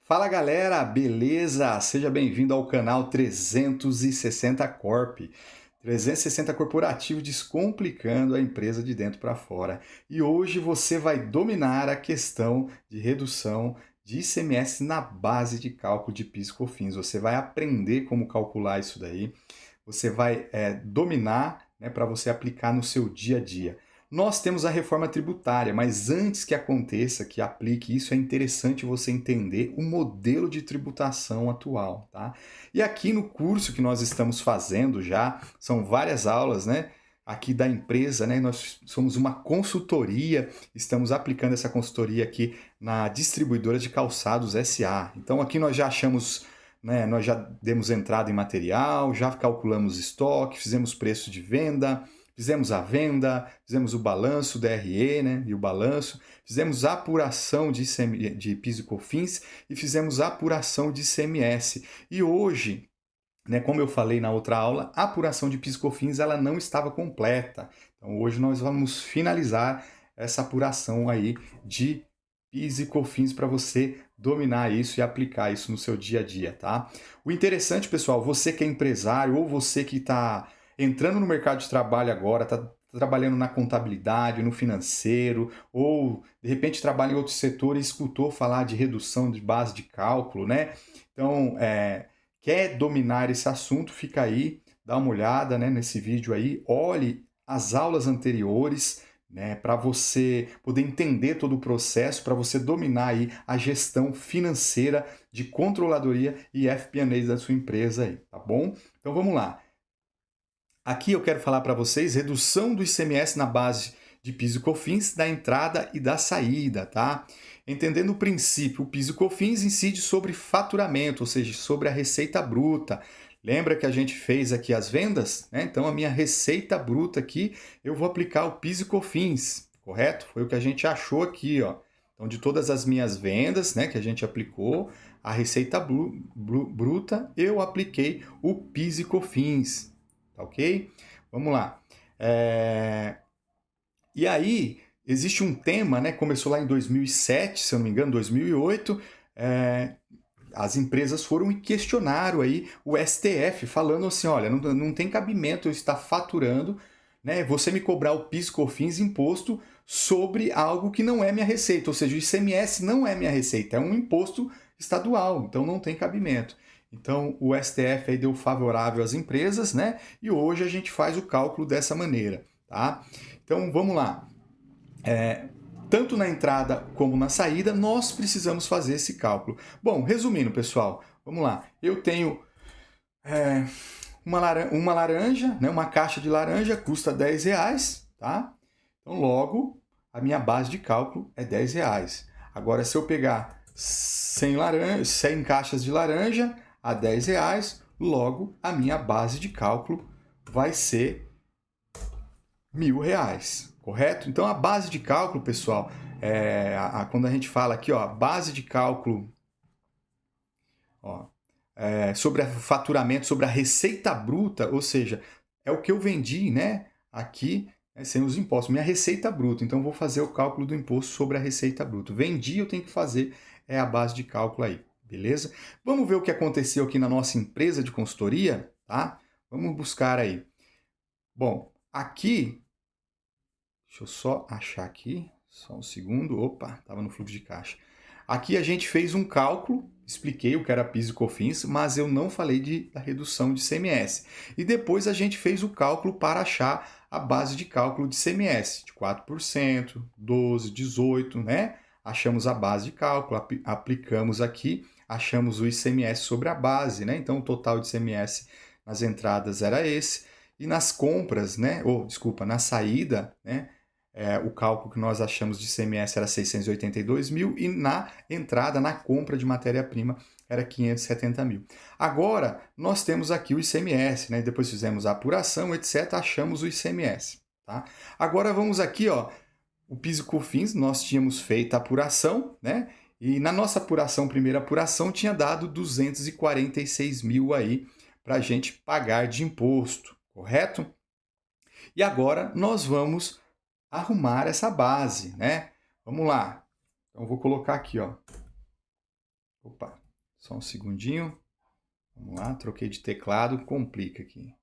Fala galera, beleza? Seja bem-vindo ao canal 360 Corp. 360 Corporativo descomplicando a empresa de dentro para fora. E hoje você vai dominar a questão de redução de ICMS na base de cálculo de PIS e COFINS. Você vai aprender como calcular isso daí. Você vai dominar, né, para você aplicar no seu dia a dia. Nós temos a reforma tributária, mas antes que aconteça, que aplique isso, é interessante você entender o modelo de tributação atual, tá? E aqui no curso que nós estamos fazendo já, são várias aulas, né? Aqui da empresa, né? Nós somos uma consultoria, estamos aplicando essa consultoria aqui na distribuidora de calçados SA. Então aqui nós já achamos, né? Nós já demos entrada em material, já calculamos estoque, fizemos preço de venda, fizemos a venda, fizemos o balanço, o DRE, né, e o balanço, fizemos a apuração de PIS e COFINS e fizemos a apuração de ICMS. E hoje, né, como eu falei na outra aula, a apuração de PIS e COFINS ela não estava completa. Então hoje nós vamos finalizar essa apuração aí de PIS e COFINS para você dominar isso e aplicar isso no seu dia a dia, tá? O interessante, pessoal, você que é empresário ou você que está entrando no mercado de trabalho agora, está trabalhando na contabilidade, no financeiro, ou de repente trabalha em outro setor e escutou falar de redução de base de cálculo, né? Então, quer dominar esse assunto, fica aí, dá uma olhada, né, nesse vídeo aí, olhe as aulas anteriores, né, para você poder entender todo o processo, para você dominar aí a gestão financeira de controladoria e FP&A da sua empresa aí, tá bom? Então vamos lá. Aqui eu quero falar para vocês redução do ICMS na base de PIS e COFINS da entrada e da saída, tá? Entendendo o princípio, o PIS e COFINS incide sobre faturamento, ou seja, sobre a receita bruta. Lembra que a gente fez aqui as vendas? Né? Então a minha receita bruta aqui, eu vou aplicar o PIS e COFINS, correto? Foi o que a gente achou aqui, ó. Então de todas as minhas vendas, né, que a gente aplicou, a receita bruta, eu apliquei o PIS e COFINS. Tá ok? Vamos lá. E aí, existe um tema, né? Começou lá em 2007, se eu não me engano, 2008. As empresas foram e questionaram aí o STF, falando assim, olha, não tem cabimento eu estar faturando, né? Você me cobrar o PIS, COFINS, imposto sobre algo que não é minha receita. Ou seja, o ICMS não é minha receita, é um imposto estadual, então não tem cabimento. Então o STF aí deu favorável às empresas, né? E hoje a gente faz o cálculo dessa maneira, tá? Então vamos lá. Tanto na entrada como na saída, nós precisamos fazer esse cálculo. Bom, resumindo, pessoal, vamos lá. Eu tenho uma laranja, né, uma caixa de laranja custa R$ 10, tá? Então, logo, a minha base de cálculo é R$ 10. Agora, se eu pegar 100 caixas de laranja a R$ 10, logo, a minha base de cálculo vai ser R$ 1.000, correto? Então, a base de cálculo, pessoal, quando a gente fala aqui, ó, base de cálculo, ó, sobre o faturamento, sobre a receita bruta, ou seja, é o que eu vendi, né, aqui, né, sem os impostos, minha receita bruta. Então, vou fazer o cálculo do imposto sobre a receita bruta. Vendi, eu tenho que fazer a base de cálculo aí, beleza? Vamos ver o que aconteceu aqui na nossa empresa de consultoria, tá? Vamos buscar aí. Bom, aqui, deixa eu só achar aqui, só um segundo. Opa, estava no fluxo de caixa. Aqui a gente fez um cálculo, expliquei o que era PIS e COFINS, mas eu não falei da redução de ICMS. E depois a gente fez o cálculo para achar a base de cálculo de ICMS, de 4%, 12%, 18%, né? Achamos a base de cálculo, aplicamos aqui, achamos o ICMS sobre a base, né? Então o total de ICMS nas entradas era esse. E nas compras, né? Desculpa, na saída, né? O cálculo que nós achamos de ICMS era 682 mil e na entrada, na compra de matéria-prima, era 570 mil. Agora, nós temos aqui o ICMS, né? Depois fizemos a apuração, etc., achamos o ICMS. Tá? Agora vamos aqui, ó, o PIS e COFINS, nós tínhamos feito a apuração, né? E na nossa apuração, primeira apuração, tinha dado 246 mil aí para a gente pagar de imposto, correto? E agora nós vamos arrumar essa base, né? Vamos lá. Então, eu vou colocar aqui, ó. Opa, só um segundinho. Vamos lá, troquei de teclado, complica aqui.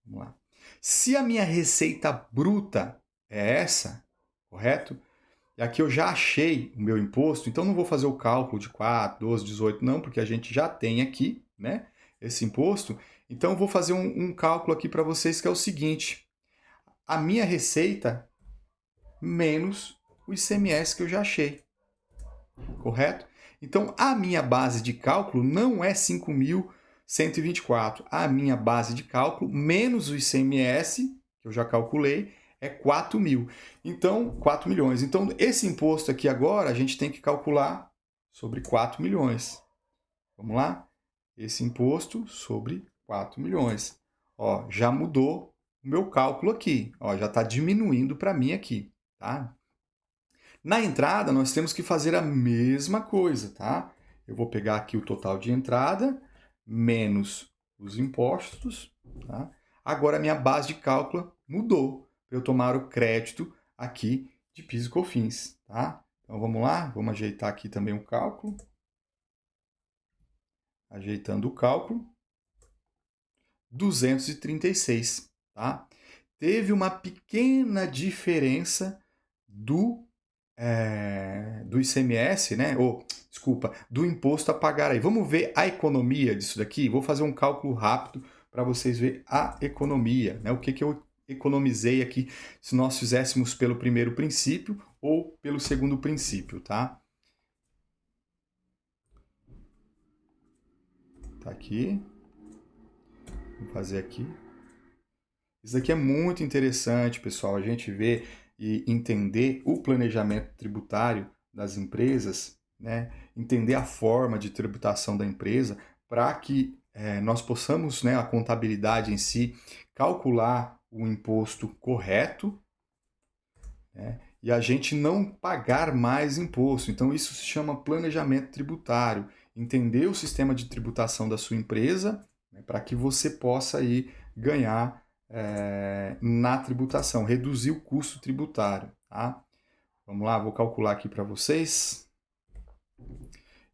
Vamos lá. Se a minha receita bruta é essa, correto? E aqui eu já achei o meu imposto, então não vou fazer o cálculo de 4, 12, 18, não, porque a gente já tem aqui, né, esse imposto. Então eu vou fazer um cálculo aqui para vocês que é o seguinte: a minha receita menos o ICMS que eu já achei, correto? Então a minha base de cálculo não é 5.124. A minha base de cálculo menos o ICMS, que eu já calculei, é 4.000. Então, 4 milhões. Então, esse imposto aqui agora a gente tem que calcular sobre 4 milhões. Vamos lá? Esse imposto sobre 4 milhões. Ó, já mudou o meu cálculo aqui. Ó, já está diminuindo para mim aqui, tá? Na entrada, nós temos que fazer a mesma coisa, tá? Eu vou pegar aqui o total de entrada, menos os impostos, tá? Agora, a minha base de cálculo mudou, para eu tomar o crédito aqui de PIS e COFINS, tá? Então, vamos lá, vamos ajeitar aqui também o cálculo. Ajeitando o cálculo, 236, tá? Teve uma pequena diferença do ICMS, né? Ou, desculpa, do imposto a pagar aí. Vamos ver a economia disso daqui? Vou fazer um cálculo rápido para vocês verem a economia, né? O que eu economizei aqui se nós fizéssemos pelo primeiro princípio ou pelo segundo princípio, tá? Tá aqui. Vou fazer aqui. Isso aqui é muito interessante, pessoal, a gente ver e entender o planejamento tributário das empresas, né? Entender a forma de tributação da empresa para que nós possamos, né, a contabilidade em si, calcular o imposto correto, né? E a gente não pagar mais imposto. Então, isso se chama planejamento tributário. Entender o sistema de tributação da sua empresa, né, para que você possa aí ganhar na tributação, reduzir o custo tributário. Tá? Vamos lá, vou calcular aqui para vocês.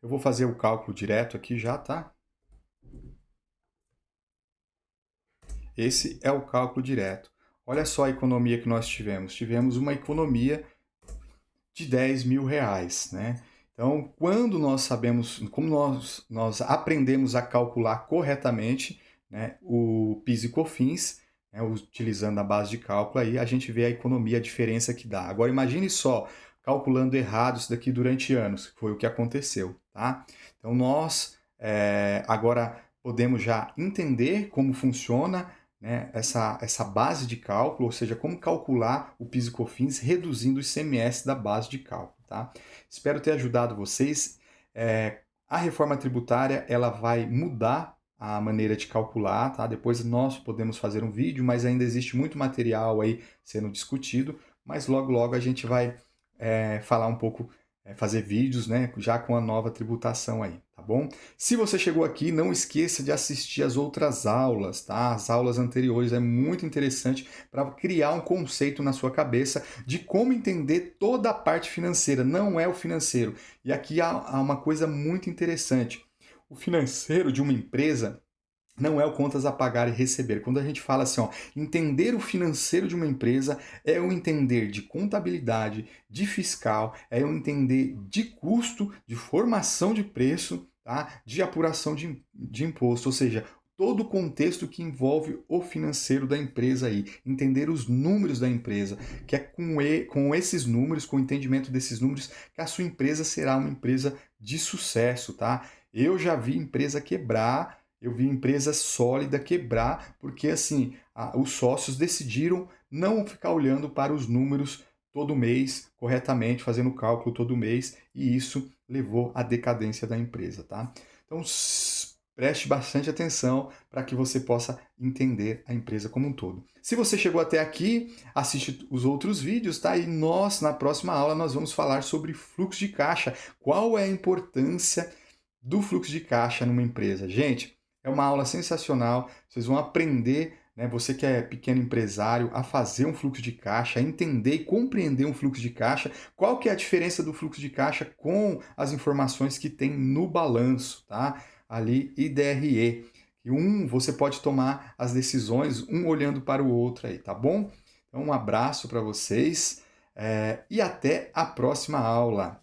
Eu vou fazer o cálculo direto aqui já, tá? Esse é o cálculo direto. Olha só a economia que nós tivemos. Tivemos uma economia de 10 mil reais, né? Então, quando nós sabemos, como nós aprendemos a calcular corretamente, né, o PIS e COFINS, né, utilizando a base de cálculo aí, a gente vê a economia, a diferença que dá. Agora, imagine só, calculando errado isso daqui durante anos, que foi o que aconteceu, tá? Então, nós agora podemos já entender como funciona, né, essa base de cálculo, ou seja, como calcular o PIS e COFINS reduzindo o ICMS da base de cálculo, tá? Espero ter ajudado vocês. A reforma tributária ela vai mudar a maneira de calcular, tá? Depois nós podemos fazer um vídeo, mas ainda existe muito material aí sendo discutido, mas logo logo a gente vai falar um pouco, fazer vídeos, né, já com a nova tributação aí, tá bom? Se você chegou aqui, não esqueça de assistir as outras aulas, tá? As aulas anteriores é muito interessante para criar um conceito na sua cabeça de como entender toda a parte financeira, não é o financeiro. E aqui há uma coisa muito interessante. O financeiro de uma empresa não é o contas a pagar e receber. Quando a gente fala assim, ó, entender o financeiro de uma empresa é o entender de contabilidade, de fiscal, é o entender de custo, de formação de preço, tá? De apuração de imposto, ou seja, todo o contexto que envolve o financeiro da empresa aí, entender os números da empresa, que é com esses números, com o entendimento desses números, que a sua empresa será uma empresa de sucesso, tá? Eu já vi empresa quebrar, eu vi empresa sólida quebrar, porque assim, os sócios decidiram não ficar olhando para os números todo mês, corretamente, fazendo cálculo todo mês, e isso levou à decadência da empresa, tá? Então, preste bastante atenção para que você possa entender a empresa como um todo. Se você chegou até aqui, assiste os outros vídeos, tá? E nós, na próxima aula, nós vamos falar sobre fluxo de caixa. Qual é a importância do fluxo de caixa numa empresa? Gente, é uma aula sensacional, vocês vão aprender né? Você que é pequeno empresário, a fazer um fluxo de caixa, a entender e compreender um fluxo de caixa, qual que é a diferença do fluxo de caixa com as informações que tem no balanço, tá? Ali, IDRE. E você pode tomar as decisões um olhando para o outro aí, tá bom? Então, um abraço para vocês, e até a próxima aula.